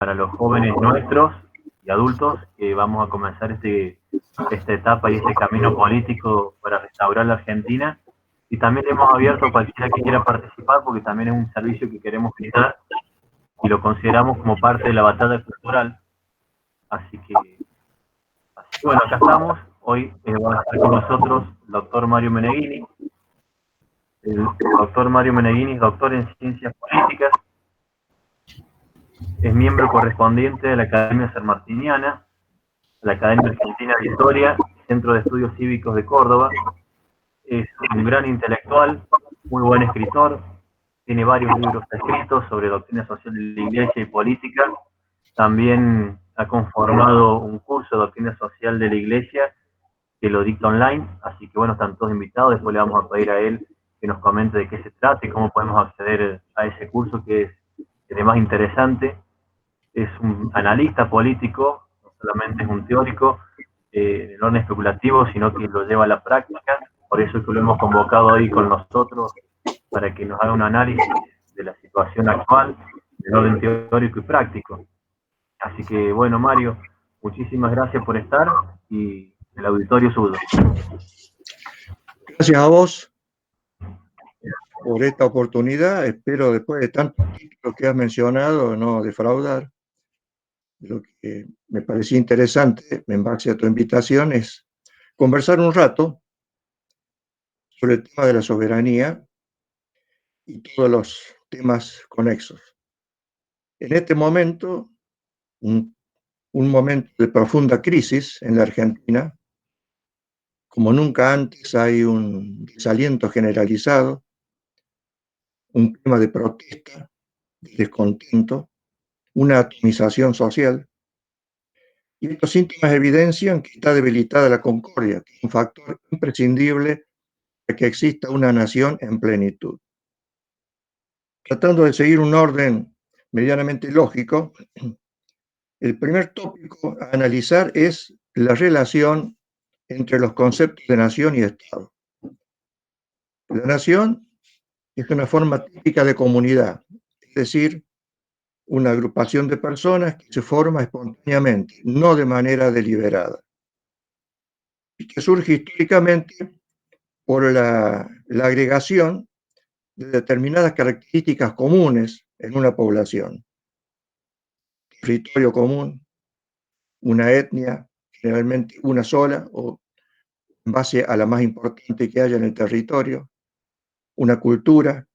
para los jóvenes nuestros y adultos que vamos a comenzar esta etapa y este camino político para restaurar la Argentina. Y también hemos abierto a cualquiera que quiera participar porque también es un servicio que queremos brindar y lo consideramos como parte de la batalla cultural. Así que bueno, acá estamos. Hoy va a estar con nosotros el doctor Mario Meneghini. El doctor Mario Meneghini es doctor en Ciencias Políticas, es miembro correspondiente de la Academia Sanmartiniana, la Academia Argentina de Historia, Centro de Estudios Cívicos de Córdoba. Es un gran intelectual, muy buen escritor, tiene varios libros escritos sobre doctrina social de la Iglesia y política. También ha conformado un curso de doctrina social de la Iglesia que lo dicta online, así que bueno, están todos invitados. Después le vamos a pedir a él que nos comente de qué se trata y cómo podemos acceder a ese curso que es además interesante. Es un analista político, no solamente es un teórico en el orden especulativo, sino que lo lleva a la práctica. Por eso es que lo hemos convocado hoy con nosotros para que nos haga un análisis de la situación actual, del orden teórico y práctico. Así que bueno, Mario, muchísimas gracias por estar y el auditorio suyo. Gracias a vos por esta oportunidad. Espero, después de tanto título que has mencionado, no defraudar. Lo que me parecía interesante, en base a tu invitación, es conversar un rato sobre el tema de la soberanía y todos los temas conexos. En este momento, un momento de profunda crisis en la Argentina, como nunca antes hay un desaliento generalizado, un clima de protesta, de descontento, una atomización social. Y estos síntomas evidencian que está debilitada la concordia, que es un factor imprescindible para que exista una nación en plenitud. Tratando de seguir un orden medianamente lógico, el primer tópico a analizar es la relación entre los conceptos de nación y Estado. La nación es una forma típica de comunidad, es decir, una agrupación de personas que se forma espontáneamente, no de manera deliberada, y que surge históricamente por la agregación de determinadas características comunes en una población. Territorio común, una etnia, generalmente una sola, o en base a la más importante que haya en el territorio, una cultura,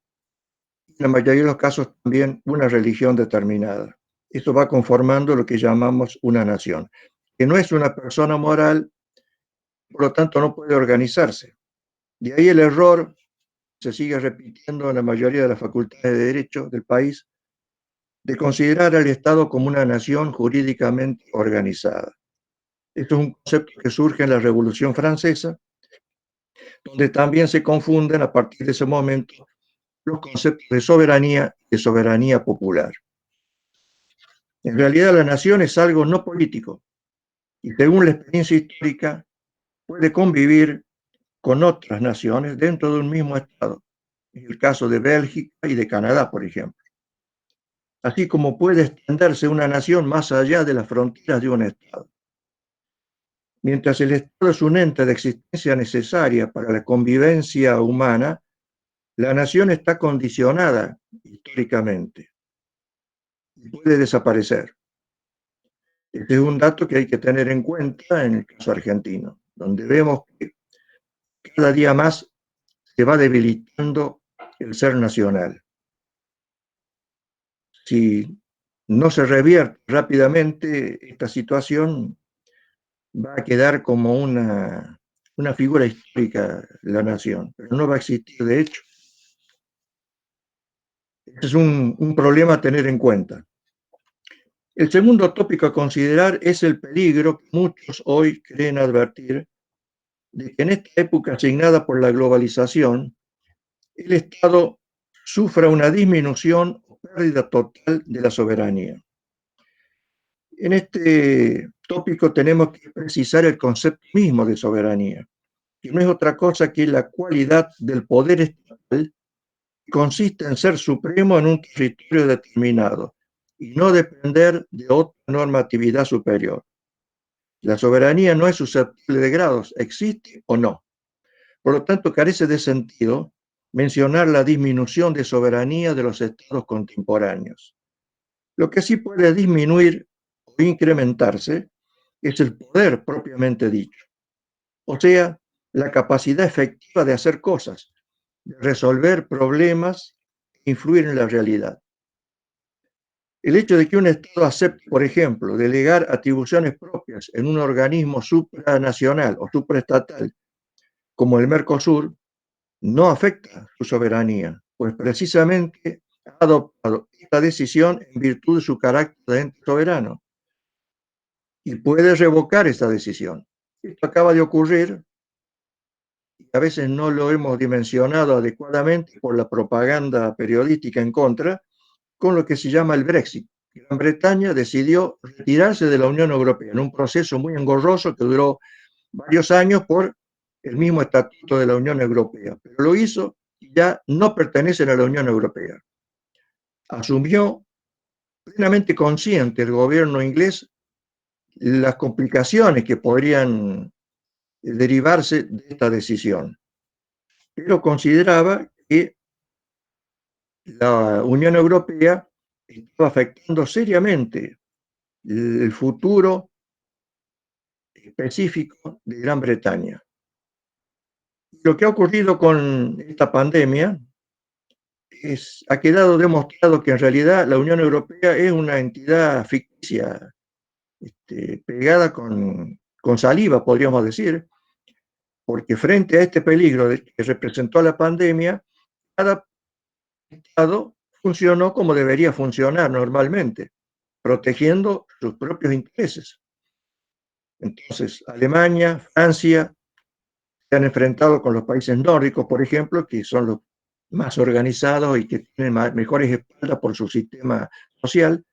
en la mayoría de los casos también una religión determinada. Esto va conformando lo que llamamos una nación, que no es una persona moral, por lo tanto no puede organizarse. De ahí el error se sigue repitiendo en la mayoría de las facultades de Derecho del país, de considerar al Estado como una nación jurídicamente organizada. Esto es un concepto que surge en la Revolución Francesa, donde también se confunden a partir de ese momento los conceptos de soberanía y de soberanía popular. En realidad la nación es algo no político y según la experiencia histórica puede convivir con otras naciones dentro de un mismo Estado. En el caso de Bélgica y de Canadá, por ejemplo. Así como puede extenderse una nación más allá de las fronteras de un Estado. Mientras el Estado es un ente de existencia necesaria para la convivencia humana, la nación está condicionada históricamente y puede desaparecer. Este es un dato que hay que tener en cuenta en el caso argentino, donde vemos que cada día más se va debilitando el ser nacional. Si no se revierte rápidamente esta situación, va a quedar como una figura histórica la nación, pero no va a existir de hecho. Este es un problema a tener en cuenta. El segundo tópico a considerar es el peligro que muchos hoy creen advertir de que en esta época asignada por la globalización, el Estado sufra una disminución o pérdida total de la soberanía. En este tópico tenemos que precisar el concepto mismo de soberanía, que no es otra cosa que la cualidad del poder estatal que consiste en ser supremo en un territorio determinado, y no depender de otra normatividad superior. La soberanía no es susceptible de grados, existe o no. Por lo tanto, carece de sentido mencionar la disminución de soberanía de los estados contemporáneos. Lo que sí puede disminuir o incrementarse es el poder propiamente dicho, o sea, la capacidad efectiva de hacer cosas, de resolver problemas, influir en la realidad. El hecho de que un Estado acepte, por ejemplo, delegar atribuciones propias en un organismo supranacional o supraestatal como el Mercosur no afecta su soberanía, pues precisamente ha adoptado esta decisión en virtud de su carácter de ente soberano y puede revocar esta decisión. Esto acaba de ocurrir y a veces no lo hemos dimensionado adecuadamente por la propaganda periodística en contra, con lo que se llama el Brexit. Gran Bretaña decidió retirarse de la Unión Europea en un proceso muy engorroso que duró varios años por el mismo estatuto de la Unión Europea, pero lo hizo y ya no pertenecen a la Unión Europea. Asumió plenamente consciente el gobierno inglés las complicaciones que podrían derivarse de esta decisión, pero consideraba que la Unión Europea estaba afectando seriamente el futuro específico de Gran Bretaña. Lo que ha ocurrido con esta pandemia ha quedado demostrado que en realidad la Unión Europea es una entidad ficticia, pegada con saliva, podríamos decir, porque frente a este peligro que representó la pandemia, cada Estado funcionó como debería funcionar normalmente, protegiendo sus propios intereses. Entonces, Alemania, Francia se han enfrentado con los países nórdicos, por ejemplo, que son los más organizados y que tienen mejores espaldas por su sistema social.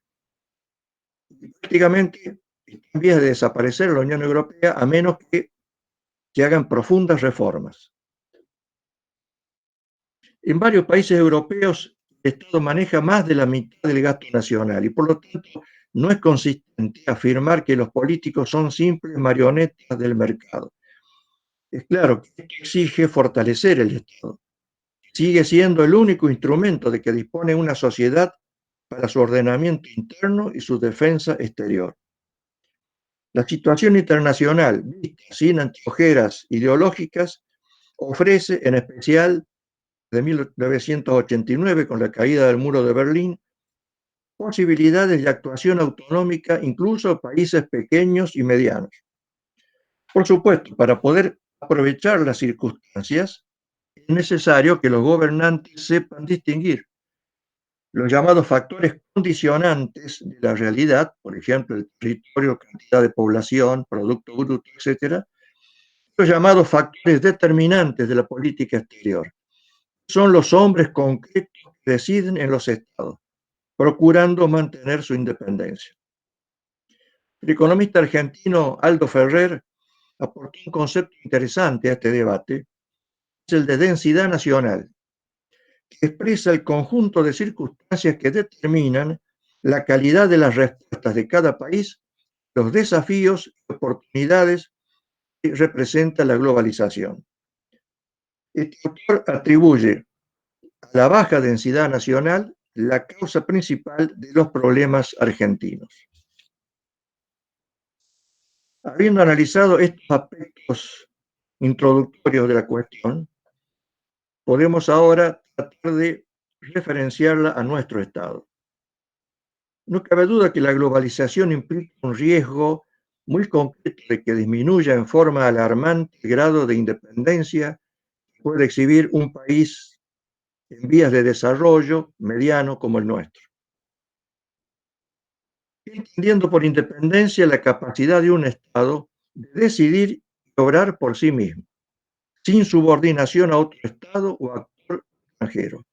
Y prácticamente está en vías de desaparecer la Unión Europea a menos que se hagan profundas reformas. En varios países europeos, el Estado maneja más de la mitad del gasto nacional y por lo tanto no es consistente afirmar que los políticos son simples marionetas del mercado. Es claro que esto exige fortalecer el Estado. Sigue siendo el único instrumento de que dispone una sociedad para su ordenamiento interno y su defensa exterior. La situación internacional, vista sin anteojeras ideológicas, ofrece, en especial de 1989, con la caída del muro de Berlín, posibilidades de actuación autonómica incluso a países pequeños y medianos. Por supuesto, para poder aprovechar las circunstancias, es necesario que los gobernantes sepan distinguir los llamados factores condicionantes de la realidad, por ejemplo, el territorio, cantidad de población, Producto Bruto, etc., los llamados factores determinantes de la política exterior. Son los hombres concretos que deciden en los estados, procurando mantener su independencia. El economista argentino Aldo Ferrer aportó un concepto interesante a este debate, es el de densidad nacional, que expresa el conjunto de circunstancias que determinan la calidad de las respuestas de cada país, los desafíos y oportunidades que representa la globalización. Este autor atribuye a la baja densidad nacional la causa principal de los problemas argentinos. Habiendo analizado estos aspectos introductorios de la cuestión, podemos ahora tratar de referenciarla a nuestro Estado. No cabe duda que la globalización implica un riesgo muy concreto de que disminuya en forma alarmante el grado de independencia que puede exhibir un país en vías de desarrollo mediano como el nuestro. Entendiendo por independencia la capacidad de un Estado de decidir y obrar por sí mismo, sin subordinación a otro Estado o actor extranjero.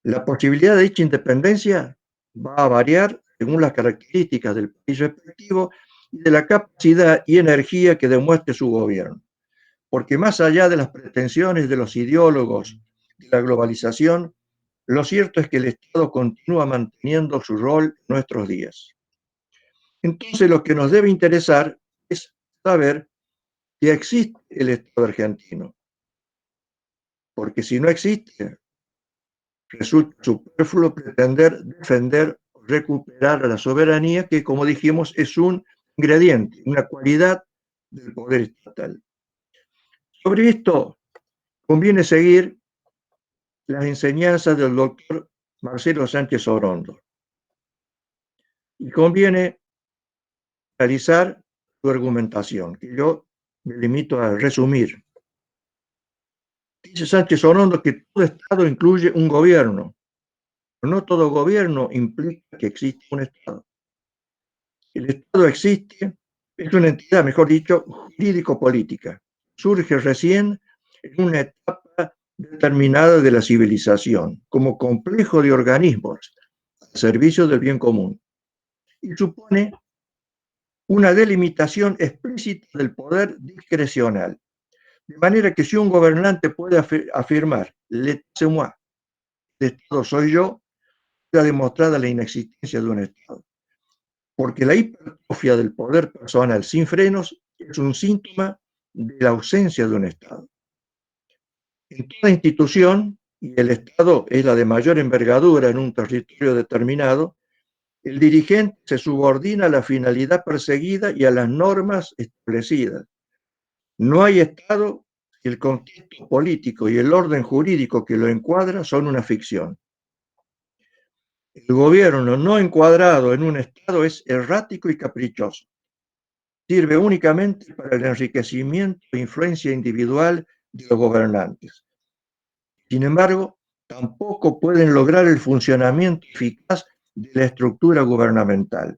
La posibilidad de dicha independencia va a variar según las características del país respectivo y de la capacidad y energía que demuestre su gobierno. Porque más allá de las pretensiones de los ideólogos de la globalización, lo cierto es que el Estado continúa manteniendo su rol en nuestros días. Entonces, lo que nos debe interesar es saber si existe el Estado argentino, porque si no existe, resulta superfluo pretender defender o recuperar la soberanía, que, como dijimos, es un ingrediente, una cualidad del poder estatal. Sobre esto conviene seguir las enseñanzas del doctor Marcelo Sánchez Orondo y conviene realizar su argumentación, que yo me limito a resumir. Dice Sánchez Orondo que todo Estado incluye un gobierno, pero no todo gobierno implica que existe un Estado. El Estado existe, es una entidad, mejor dicho, jurídico-política. Surge recién en una etapa determinada de la civilización, como complejo de organismos al servicio del bien común, y supone una delimitación explícita del poder discrecional. De manera que si un gobernante puede afirmar, l'État c'est moi, el Estado soy yo, queda demostrada la inexistencia de un Estado. Porque la hipertrofia del poder personal sin frenos es un síntoma de la ausencia de un Estado. En toda institución, y el Estado es la de mayor envergadura en un territorio determinado, el dirigente se subordina a la finalidad perseguida y a las normas establecidas. No hay Estado si el contexto político y el orden jurídico que lo encuadra son una ficción. El gobierno no encuadrado en un Estado es errático y caprichoso. Sirve únicamente para el enriquecimiento e influencia individual de los gobernantes. Sin embargo, tampoco pueden lograr el funcionamiento eficaz de la estructura gubernamental.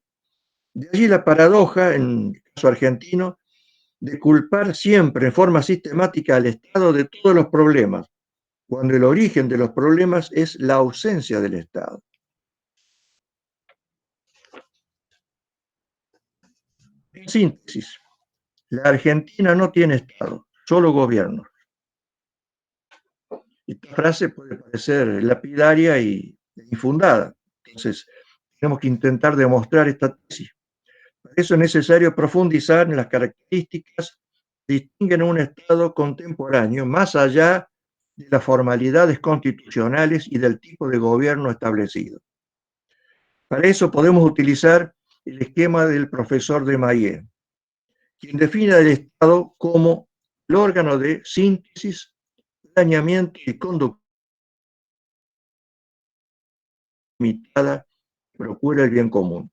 De allí la paradoja, en el caso argentino, de culpar siempre en forma sistemática al Estado de todos los problemas, cuando el origen de los problemas es la ausencia del Estado. En síntesis, la Argentina no tiene Estado, solo gobierno. Esta frase puede parecer lapidaria y infundada. Entonces, tenemos que intentar demostrar esta tesis. Para eso es necesario profundizar en las características que distinguen a un Estado contemporáneo, más allá de las formalidades constitucionales y del tipo de gobierno establecido. Para eso podemos utilizar el esquema del profesor Desmayet, quien define al Estado como el órgano de síntesis, planeamiento y conducta limitada que procura el bien común.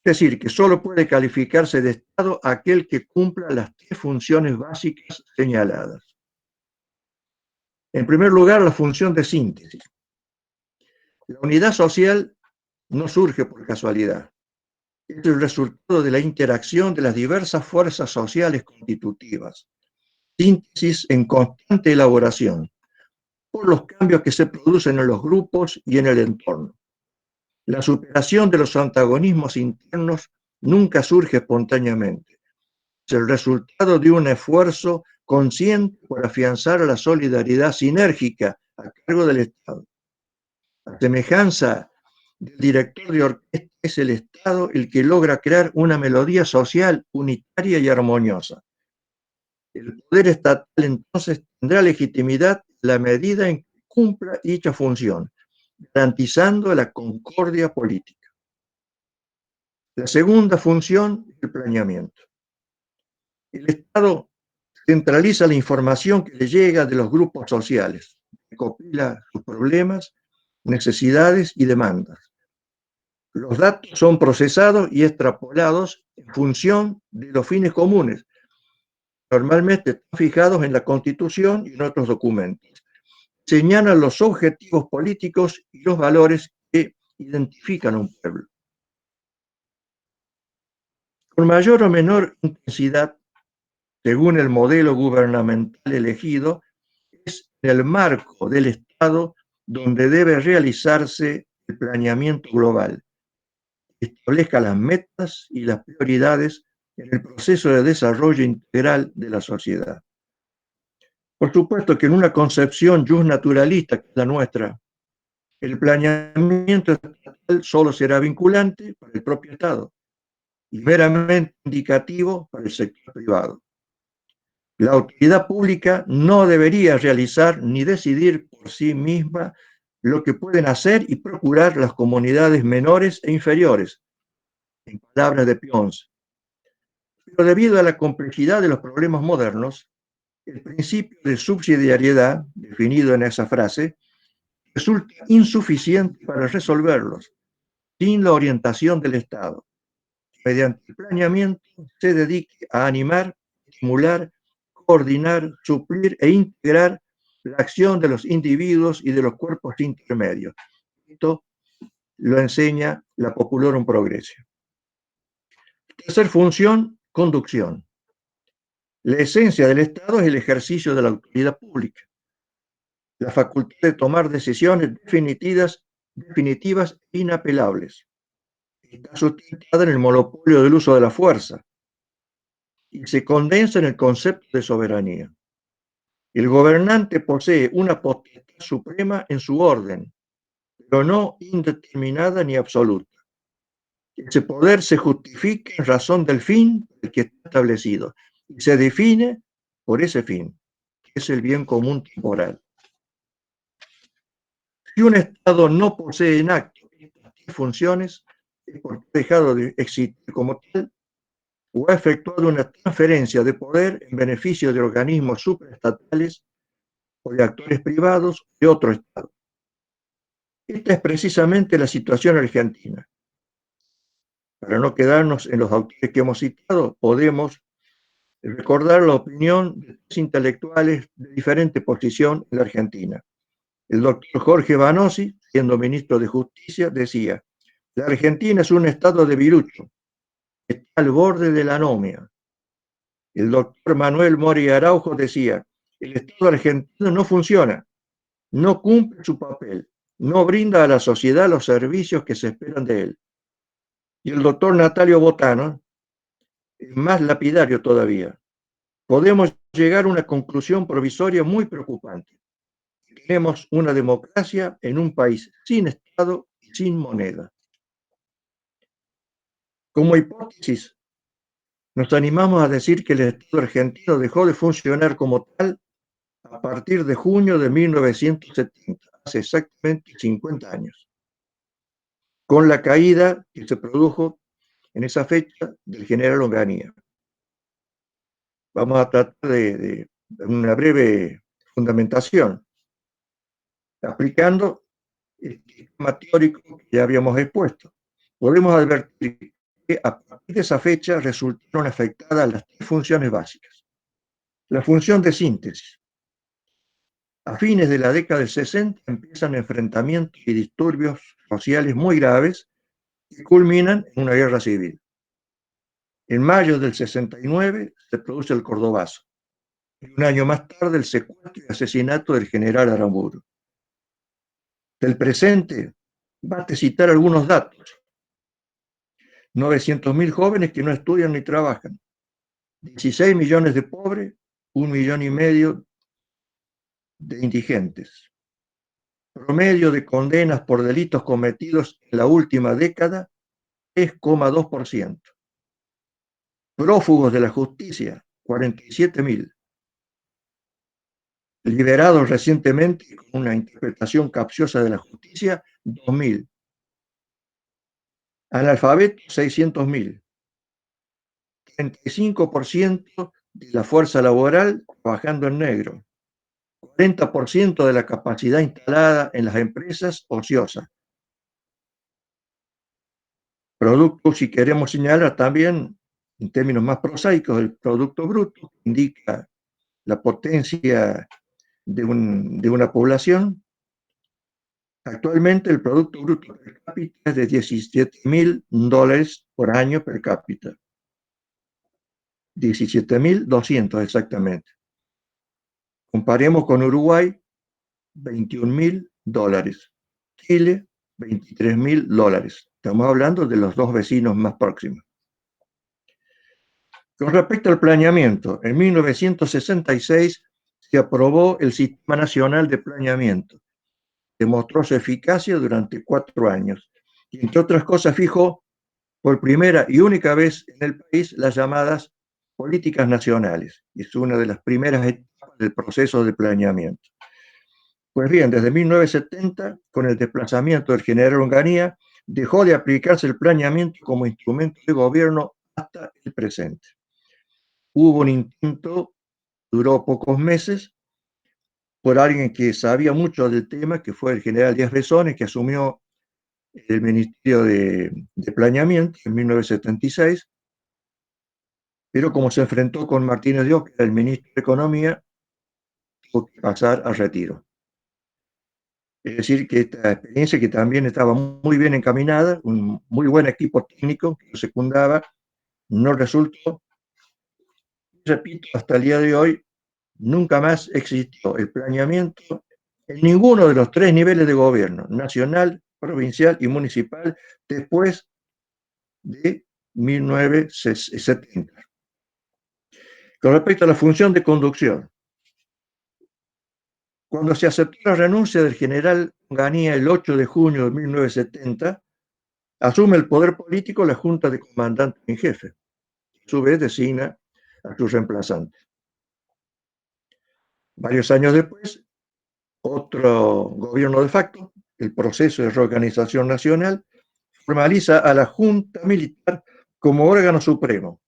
Es decir, que solo puede calificarse de Estado aquel que cumpla las tres funciones básicas señaladas. En primer lugar, la función de síntesis. La unidad social no surge por casualidad. Es el resultado de la interacción de las diversas fuerzas sociales constitutivas. Síntesis en constante elaboración por los cambios que se producen en los grupos y en el entorno. La superación de los antagonismos internos nunca surge espontáneamente. Es el resultado de un esfuerzo consciente por afianzar la solidaridad sinérgica a cargo del Estado. A semejanza del director de orquesta, es el Estado el que logra crear una melodía social unitaria y armoniosa. El poder estatal entonces tendrá legitimidad en la medida en que cumpla dicha función, garantizando la concordia política. La segunda función es el planeamiento. El Estado centraliza la información que le llega de los grupos sociales, recopila sus problemas, necesidades y demandas. Los datos son procesados y extrapolados en función de los fines comunes, normalmente están fijados en la Constitución y en otros documentos. Señalan los objetivos políticos y los valores que identifican a un pueblo. Con mayor o menor intensidad, según el modelo gubernamental elegido, es en el marco del Estado donde debe realizarse el planeamiento global, que establezca las metas y las prioridades en el proceso de desarrollo integral de la sociedad. Por supuesto que en una concepción justnaturalista, que es la nuestra, El planeamiento estatal solo será vinculante para el propio Estado y meramente indicativo para el sector privado. La autoridad pública no debería realizar ni decidir por sí misma lo que pueden hacer y procurar las comunidades menores e inferiores, en palabras de Pons. Pero debido a la complejidad de los problemas modernos, el principio de subsidiariedad, definido en esa frase, resulta insuficiente para resolverlos sin la orientación del Estado. Mediante el planeamiento se dedique a animar, estimular, coordinar, suplir e integrar la acción de los individuos y de los cuerpos intermedios. Esto lo enseña la Populorum Progressio. Tercer función, conducción. La esencia del Estado es el ejercicio de la autoridad pública, la facultad de tomar decisiones definitivas e inapelables. Está sustentada en el monopolio del uso de la fuerza y se condensa en el concepto de soberanía. El gobernante posee una potestad suprema en su orden, pero no indeterminada ni absoluta. Ese poder se justifica en razón del fin por el que está establecido y se define por ese fin, que es el bien común temporal. Si un Estado no posee en acto estas funciones, es porque ha dejado de existir como tal o ha efectuado una transferencia de poder en beneficio de organismos supraestatales o de actores privados de otro Estado. Esta es precisamente la situación argentina. Para no quedarnos en los autores que hemos citado, podemos recordar la opinión de tres intelectuales de diferente posición en la Argentina. El doctor Jorge Vanosi, siendo ministro de Justicia, decía: la Argentina es un estado de virucho, está al borde de la anomia. El doctor Manuel Mori Araujo decía: el Estado argentino no funciona, no cumple su papel, no brinda a la sociedad los servicios que se esperan de él. Y el doctor Natalio Botano es más lapidario todavía: podemos llegar a una conclusión provisoria muy preocupante. Tenemos una democracia en un país sin Estado y sin moneda. Como hipótesis, nos animamos a decir que el Estado argentino dejó de funcionar como tal a partir de junio de 1970, hace exactamente 50 años, con la caída que se produjo en esa fecha del general Onganía. Vamos a tratar de una breve fundamentación, aplicando el esquema teórico que ya habíamos expuesto. Podemos advertir que a partir de esa fecha resultaron afectadas las tres funciones básicas. La función de síntesis. A fines de la década del 60 empiezan enfrentamientos y disturbios sociales muy graves que culminan en una guerra civil. En mayo del 69 se produce el Cordobazo y un año más tarde el secuestro y asesinato del general Aramburu. Del presente, basta citar algunos datos. 900.000 jóvenes que no estudian ni trabajan, 16 millones de pobres, 1,5 millones de indigentes. Promedio de condenas por delitos cometidos en la última década, 3,2%. Prófugos de la justicia, 47.000. Liberados recientemente con una interpretación capciosa de la justicia, 2.000. Analfabetos, 600.000. 35% de la fuerza laboral trabajando en negro. 40% de la capacidad instalada en las empresas ociosa. Producto, si queremos señalar también, en términos más prosaicos, el Producto Bruto, que indica la potencia de una población. Actualmente el Producto Bruto per cápita es de $17.000 por año per cápita. 17.200 exactamente. Comparemos con Uruguay, $21.000. Chile, $23.000. Estamos hablando de los dos vecinos más próximos. Con respecto al planeamiento, en 1966 se aprobó el Sistema Nacional de Planeamiento, demostró su eficacia durante 4 años. Y entre otras cosas fijó por primera y única vez en el país las llamadas políticas nacionales. Y es una de las primeras etapas del proceso de planeamiento. Pues bien, desde 1970, con el desplazamiento del general Onganía, dejó de aplicarse el planeamiento como instrumento de gobierno hasta el presente. Hubo un intento, duró pocos meses, por alguien que sabía mucho del tema, que fue el general Díaz Rezones, que asumió el Ministerio de Planeamiento en 1976, pero como se enfrentó con Martínez de Oca, que era el ministro de Economía, tuvo que pasar al retiro. Es decir, que esta experiencia, que también estaba muy bien encaminada, un muy buen equipo técnico que lo secundaba, no resultó. Repito, hasta el día de hoy nunca más existió el planeamiento en ninguno de los 3 niveles de gobierno, nacional, provincial y municipal, después de 1970. Con respecto a la función de conducción, cuando se aceptó la renuncia del general Onganía el 8 de junio de 1970, asume el poder político la Junta de Comandantes en Jefe. A su vez designa a su reemplazante. Varios años después, otro gobierno de facto, el proceso de reorganización nacional, formaliza a la Junta Militar como órgano supremo.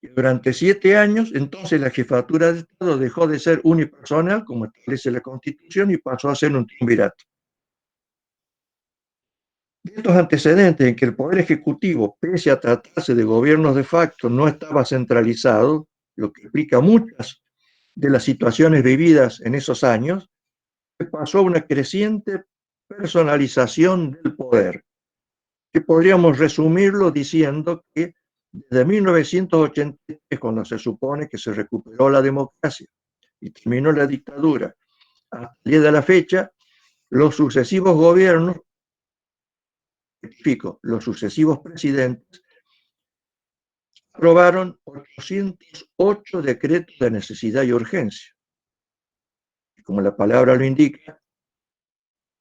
Y durante 7 años, entonces la jefatura de Estado dejó de ser unipersonal, como establece la Constitución, y pasó a ser un triunvirato. De estos antecedentes en que el Poder Ejecutivo, pese a tratarse de gobiernos de facto, no estaba centralizado, lo que explica muchas de las situaciones vividas en esos años, pasó a una creciente personalización del poder, que podríamos resumirlo diciendo que desde 1983, cuando se supone que se recuperó la democracia y terminó la dictadura, hasta el día de la fecha, los sucesivos gobiernos, los sucesivos presidentes, aprobaron 808 decretos de necesidad y urgencia. Como la palabra lo indica,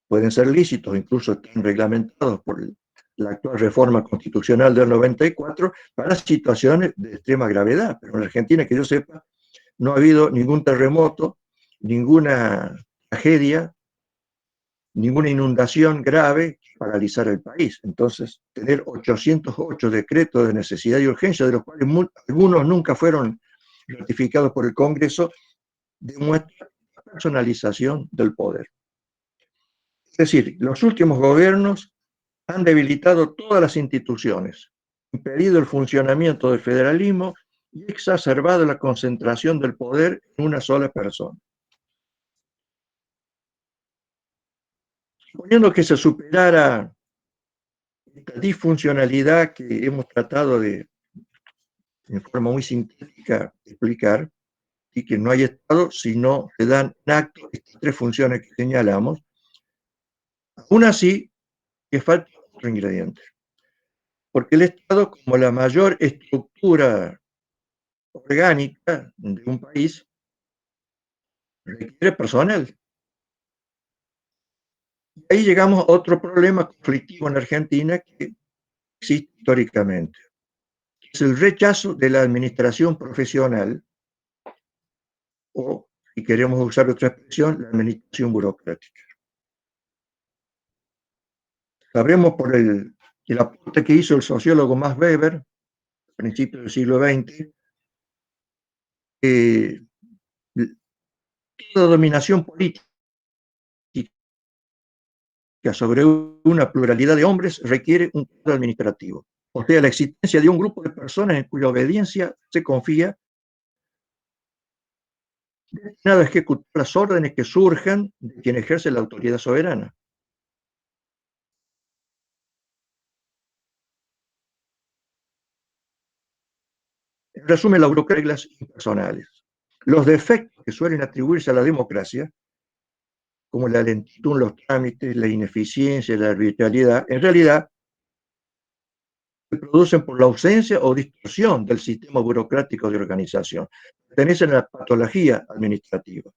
pueden ser lícitos, incluso están reglamentados por la actual reforma constitucional del 94 para situaciones de extrema gravedad. Pero en Argentina, que yo sepa, no ha habido ningún terremoto, ninguna tragedia, ninguna inundación grave que paralizar el país. Entonces, tener 808 decretos de necesidad y urgencia, de los cuales algunos nunca fueron ratificados por el Congreso, demuestra la personalización del poder. Es decir, los últimos gobiernos han debilitado todas las instituciones, impedido el funcionamiento del federalismo y exacerbado la concentración del poder en una sola persona. Suponiendo que se superara esta disfuncionalidad que hemos tratado de, en forma muy sintética, explicar, y que no hay Estado si no se dan en acto estas 3 funciones que señalamos, aún así que falta otro ingrediente. Porque el Estado, como la mayor estructura orgánica de un país, requiere personal. Y ahí llegamos a otro problema conflictivo en Argentina que existe históricamente. Es el rechazo de la administración profesional, o, si queremos usar otra expresión, la administración burocrática. Sabemos por el aporte que hizo el sociólogo Max Weber, a principios del siglo XX, que toda dominación política sobre una pluralidad de hombres requiere un cuadro administrativo. O sea, la existencia de un grupo de personas en cuya obediencia se confía, destinado a ejecutar las órdenes que surjan de quien ejerce la autoridad soberana. En resumen, la burocracia, reglas impersonales. Los defectos que suelen atribuirse a la democracia, como la lentitud en los trámites, la ineficiencia, la arbitrariedad, en realidad se producen por la ausencia o distorsión del sistema burocrático de organización. Pertenecen a la patología administrativa.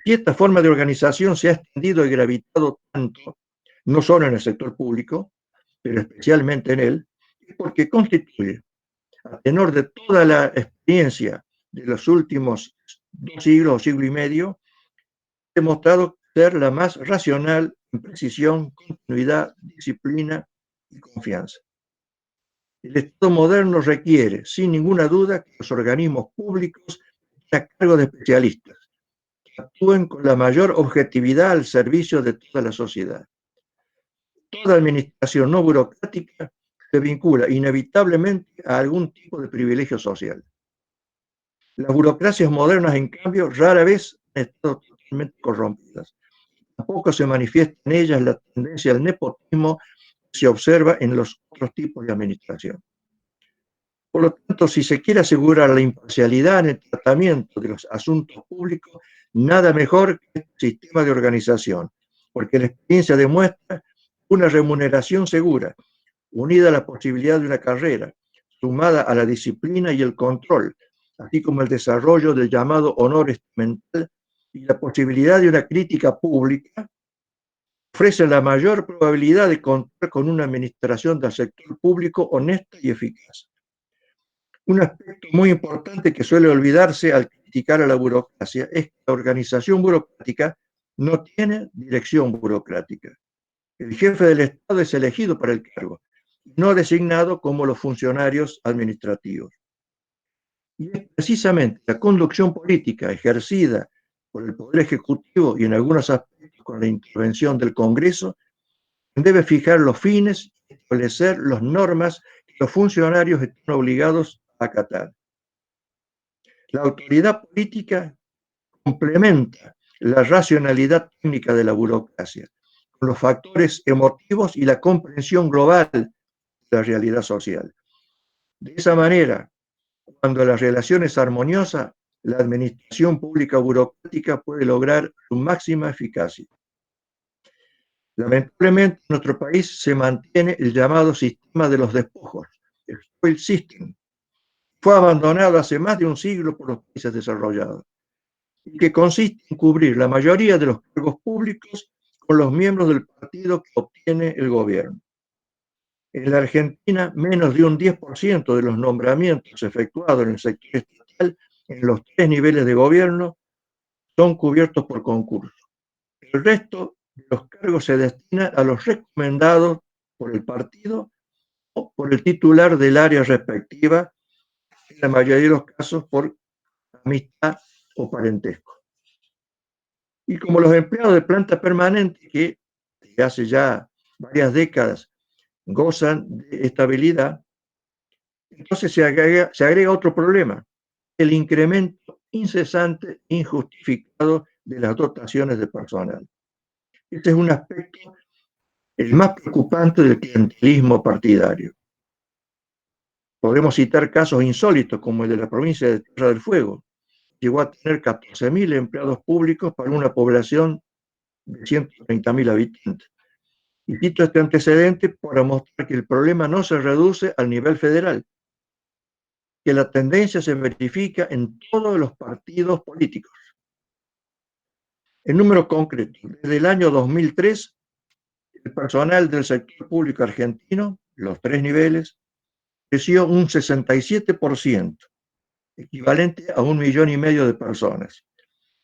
Y esta forma de organización se ha extendido y gravitado tanto, no solo en el sector público, pero especialmente en él, es porque constituye, a tenor de toda la experiencia de los últimos 2 siglos o siglo y medio, demostrado ser la más racional en precisión, continuidad, disciplina y confianza. El Estado moderno requiere, sin ninguna duda, que los organismos públicos estén a cargo de especialistas, que actúen con la mayor objetividad al servicio de toda la sociedad. Toda administración no burocrática se vincula inevitablemente a algún tipo de privilegio social. Las burocracias modernas, en cambio, rara vez han estado totalmente corrompidas. Tampoco se manifiesta en ellas la tendencia al nepotismo que se observa en los otros tipos de administración. Por lo tanto, si se quiere asegurar la imparcialidad en el tratamiento de los asuntos públicos, nada mejor que este sistema de organización, porque la experiencia demuestra una remuneración segura, unida a la posibilidad de una carrera, sumada a la disciplina y el control, así como el desarrollo del llamado honor estamental y la posibilidad de una crítica pública, ofrece la mayor probabilidad de contar con una administración del sector público honesta y eficaz. Un aspecto muy importante que suele olvidarse al criticar a la burocracia es que la organización burocrática no tiene dirección burocrática. El jefe del Estado es elegido para el cargo, no designado como los funcionarios administrativos. Y es precisamente la conducción política ejercida por el Poder Ejecutivo y en algunos aspectos con la intervención del Congreso quien debe fijar los fines y establecer las normas que los funcionarios están obligados a acatar. La autoridad política complementa la racionalidad técnica de la burocracia con los factores emotivos y la comprensión global de la realidad social. De esa manera, cuando la relación es armoniosa, la administración pública burocrática puede lograr su máxima eficacia. Lamentablemente, en nuestro país se mantiene el llamado sistema de los despojos, el spoil system. Fue abandonado hace más de un siglo por los países desarrollados, y que consiste en cubrir la mayoría de los cargos públicos con los miembros del partido que obtiene el gobierno. En la Argentina, menos de un 10% de los nombramientos efectuados en el sector estatal en los 3 niveles de gobierno son cubiertos por concurso. El resto de los cargos se destina a los recomendados por el partido o por el titular del área respectiva, en la mayoría de los casos por amistad o parentesco. Y como los empleados de planta permanente, que desde hace ya varias décadas gozan de estabilidad, entonces se agrega otro problema, el incremento incesante e injustificado de las dotaciones de personal. Este es un aspecto el más preocupante del clientelismo partidario. Podemos citar casos insólitos como el de la provincia de Tierra del Fuego. Llegó a tener 14.000 empleados públicos para una población de 130.000 habitantes. Y cito este antecedente para mostrar que el problema no se reduce al nivel federal, que la tendencia se verifica en todos los partidos políticos. En números concretos, desde el año 2003, el personal del sector público argentino, los 3 niveles, creció un 67%, equivalente a 1,5 millones de personas,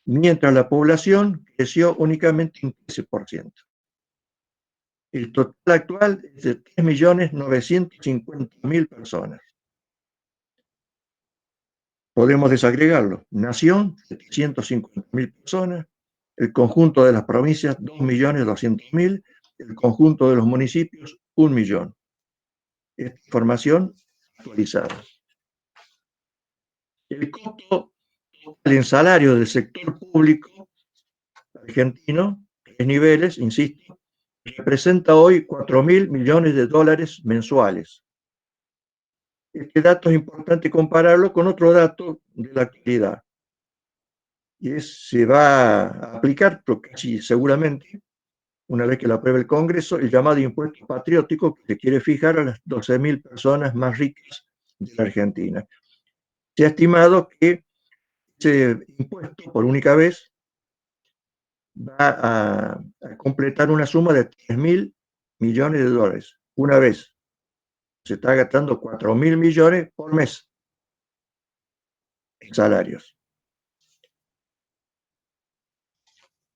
mientras la población creció únicamente un 13%. El total actual es de 3.950.000 personas. Podemos desagregarlo. Nación, 750.000 personas. El conjunto de las provincias, 2.200.000. El conjunto de los municipios, 1 millón. Esta información actualizada. El costo total en salario del sector público argentino, 3 niveles, insisto, representa hoy 4.000 millones de dólares mensuales. Este dato es importante compararlo con otro dato de la actualidad. Y se va a aplicar, casi seguramente, una vez que lo apruebe el Congreso, el llamado impuesto patriótico que se quiere fijar a las 12.000 personas más ricas de la Argentina. Se ha estimado que ese impuesto, por única vez, va a completar una suma de 3.000 millones de dólares. Una vez se está gastando 4.000 millones por mes en salarios.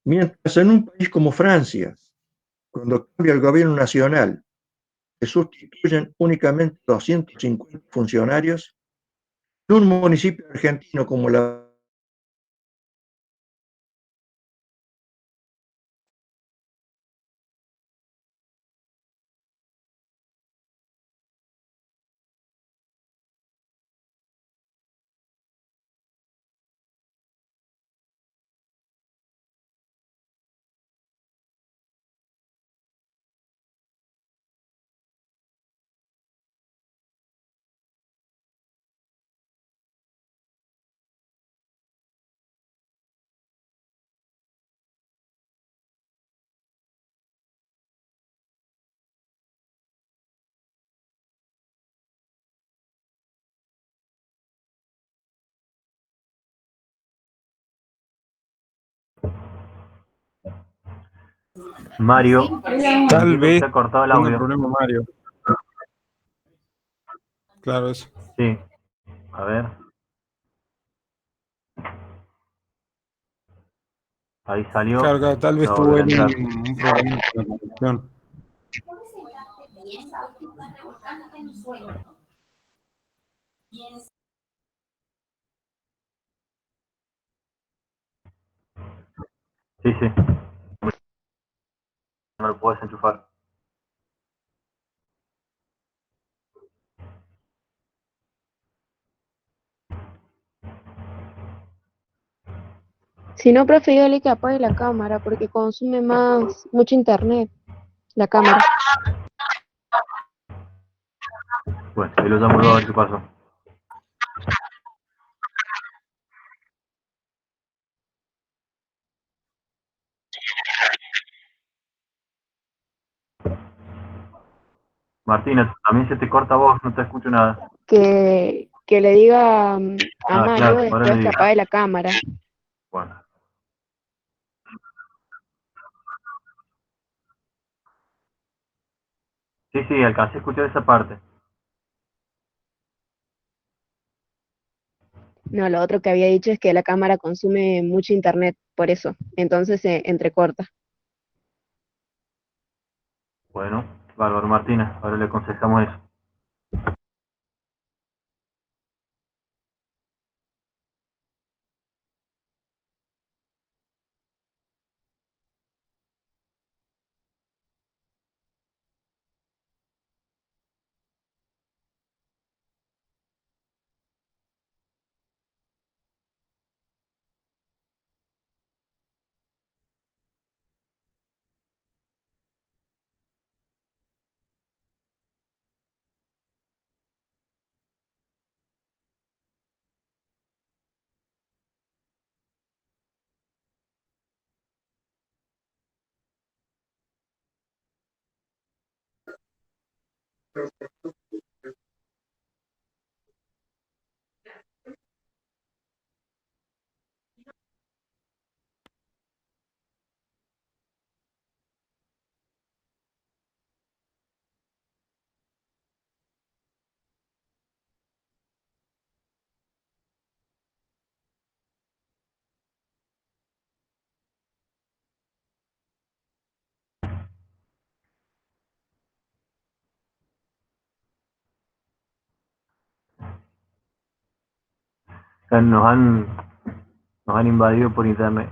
Mientras en un país como Francia, cuando cambia el gobierno nacional, se sustituyen únicamente 250 funcionarios, en un municipio argentino como la Mario, Tal entiendo que vez se ha cortado el tenga audio. problema Mario. Claro, eso. Sí, a ver. Ahí salió. Claro, tal vez Va a tuvo volver a él entrar. un problema con la conexión. Sí, sí. No lo puedes enchufar. Si no, profe, dígale que apague la cámara porque consume mucho internet, la cámara. Bueno, ahí lo llamo luego a ver qué pasó. Martina, también se te corta vos, no te escucho nada. Que le diga a Ah, Mario claro, ahora le después que digo. apague la cámara. Bueno. Sí, sí, alcancé a escuchar esa parte. No, lo otro que había dicho es que la cámara consume mucho internet, por eso. Entonces se entrecorta. Bueno, bárbaro, Martina, ahora le aconsejamos eso. O sea, nos han invadido por internet.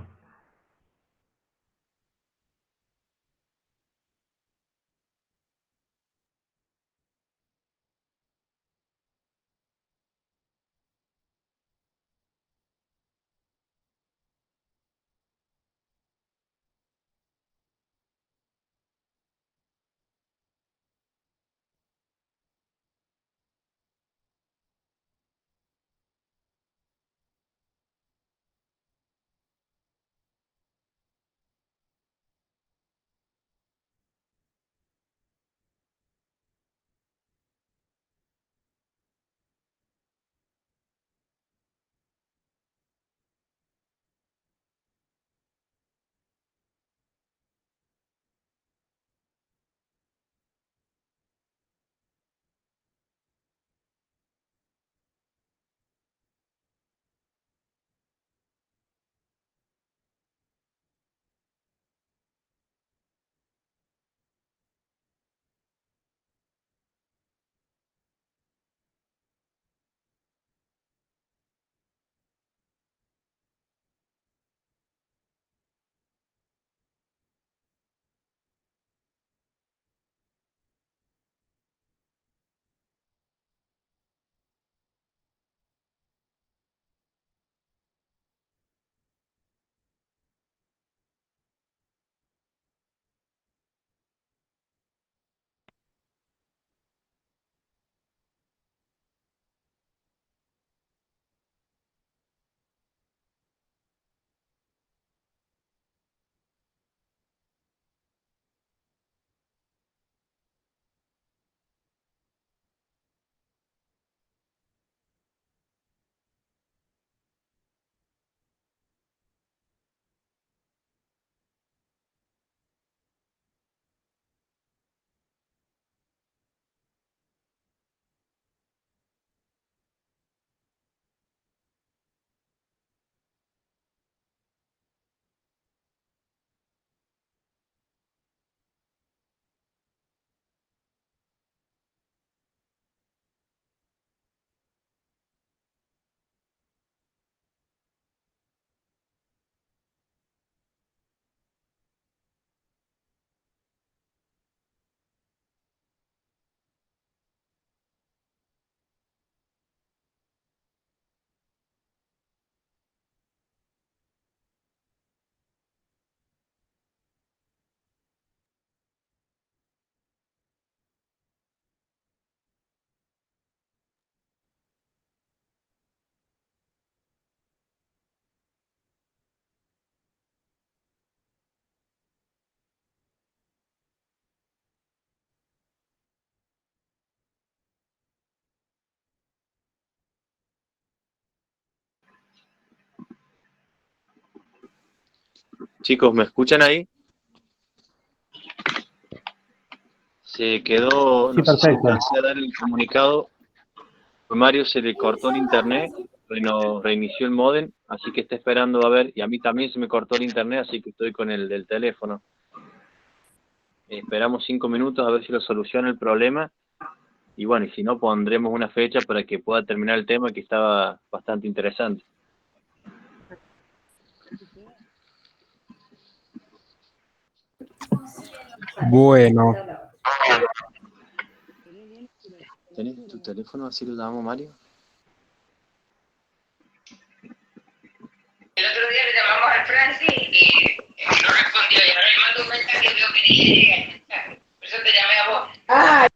Chicos, ¿me escuchan ahí? Se quedó, Sí, no sé si perfecto. alcancé a dar el comunicado. Mario se le cortó el internet, reinició el módem, así que está esperando a ver, y a mí también se me cortó el internet, así que estoy con el del teléfono. Esperamos 5 minutos a ver si lo soluciona el problema, y bueno, y si no, pondremos una fecha para que pueda terminar el tema, que estaba bastante interesante. Bueno, ¿Tenés tu teléfono? Así lo llamamos, Mario. El otro día le llamamos al Francis y no respondió. Y ahora le mando un mensaje y veo que ni le llega el mensaje. Por eso te llamé a vos. Ah,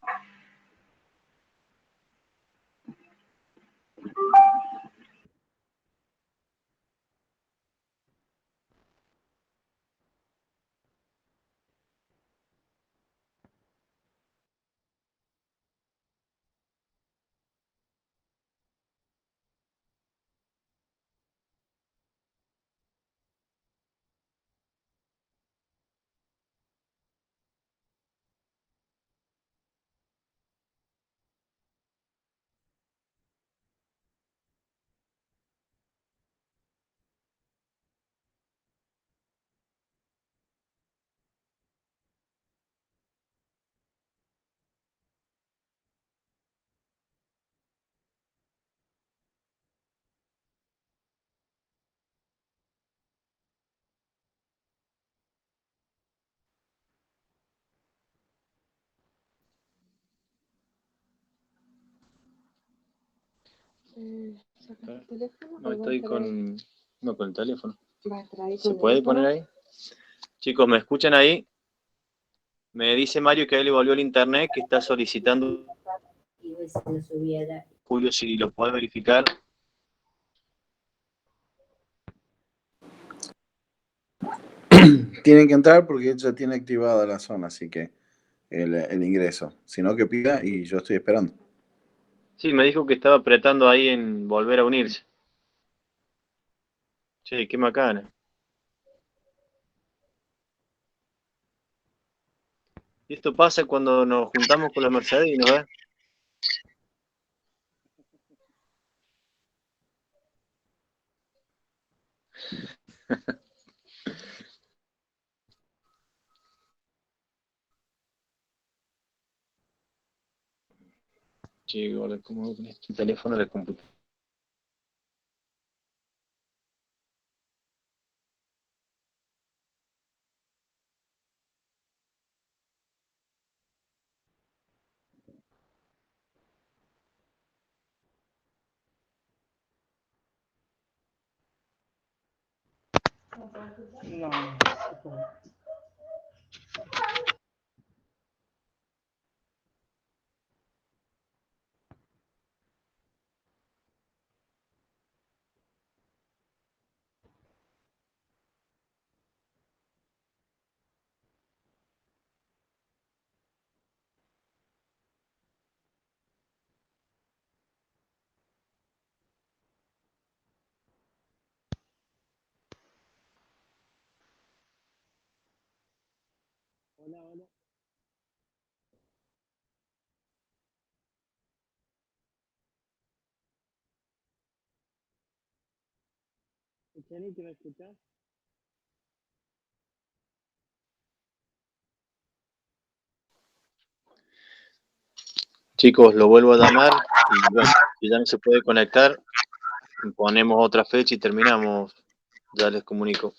¿sacas el teléfono? No, estoy con... No, con el teléfono. Va a traer ¿Se con puede poner ahí? Chicos, ¿me escuchan ahí? Me dice Mario que a él le volvió el internet, que está solicitando Julio si lo puede verificar. Tienen que entrar porque ya tiene activada la zona, así que el ingreso. Si no, que pida y yo estoy esperando. Sí, me dijo que estaba apretando ahí en volver a unirse. Che, qué macana. Y esto pasa cuando nos juntamos con los mercedinos, ¿eh? Che, gordo, ¿cómo hago con este teléfono de computadora? Chicos, lo vuelvo a llamar y bueno, si ya no se puede conectar, ponemos otra fecha y terminamos. Ya les comunico.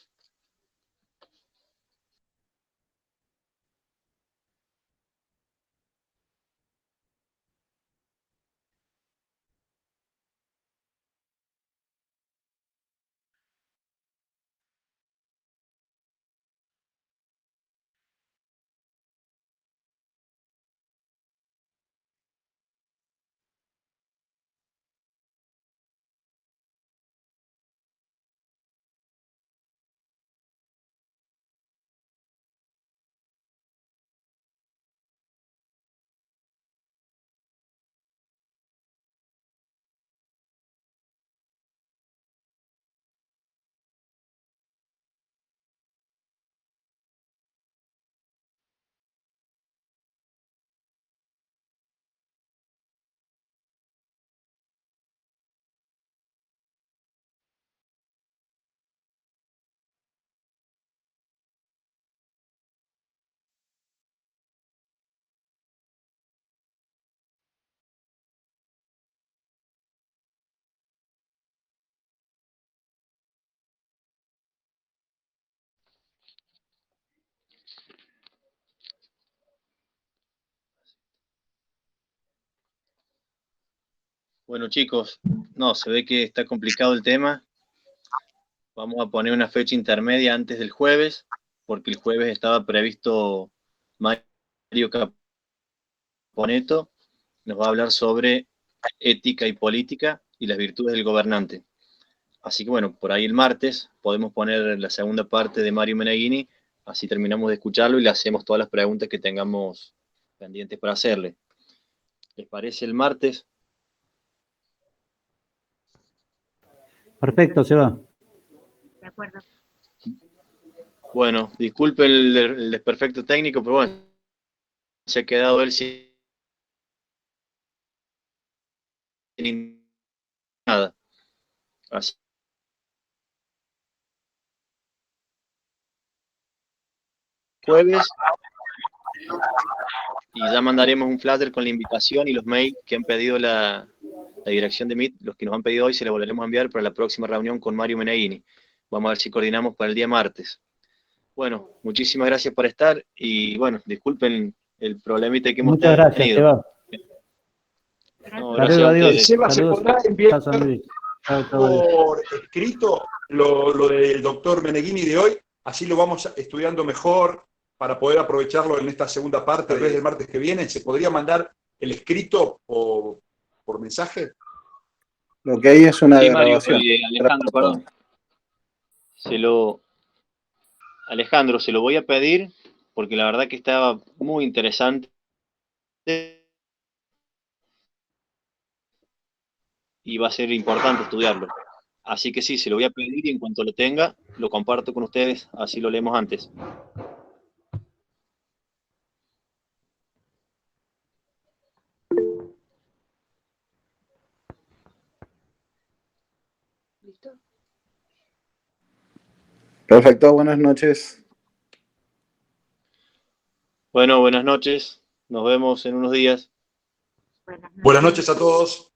Bueno, chicos, no, se ve que está complicado el tema. Vamos a poner una fecha intermedia antes del jueves, porque el jueves estaba previsto Mario Caponeto, nos va a hablar sobre ética y política y las virtudes del gobernante. Así que bueno, por ahí el martes podemos poner la segunda parte de Mario Meneghini, así terminamos de escucharlo y le hacemos todas las preguntas que tengamos pendientes para hacerle. ¿Les parece el martes? Perfecto, Seba. De acuerdo. Bueno, disculpen el desperfecto técnico, pero bueno, se ha quedado él sin nada. Así jueves y ya mandaremos un flyer con la invitación y los mails que han pedido la dirección de Meet, los que nos han pedido hoy se les volveremos a enviar para la próxima reunión con Mario Meneghini. Vamos a ver si coordinamos para el día martes. Bueno, muchísimas gracias por estar y bueno, disculpen el problemita que hemos Muchas gracias, tenido. Seba. No, gracias a ustedes. Seba, ¿se podrá enviar Chao, San Luis. Chao, chao. por escrito lo del doctor Meneghini de hoy? Así lo vamos estudiando mejor para poder aprovecharlo en esta segunda parte, tal vez del martes que viene. ¿Se podría mandar el escrito por mensaje? Lo que hay es una Sí, Mario, grabación. Alejandro, perdón. Alejandro, se lo voy a pedir porque la verdad que estaba muy interesante y va a ser importante estudiarlo. Así que sí, se lo voy a pedir y en cuanto lo tenga, lo comparto con ustedes, así lo leemos antes. ¿Listo? Perfecto, buenas noches. Bueno, buenas noches. Nos vemos en unos días. Buenas noches a todos.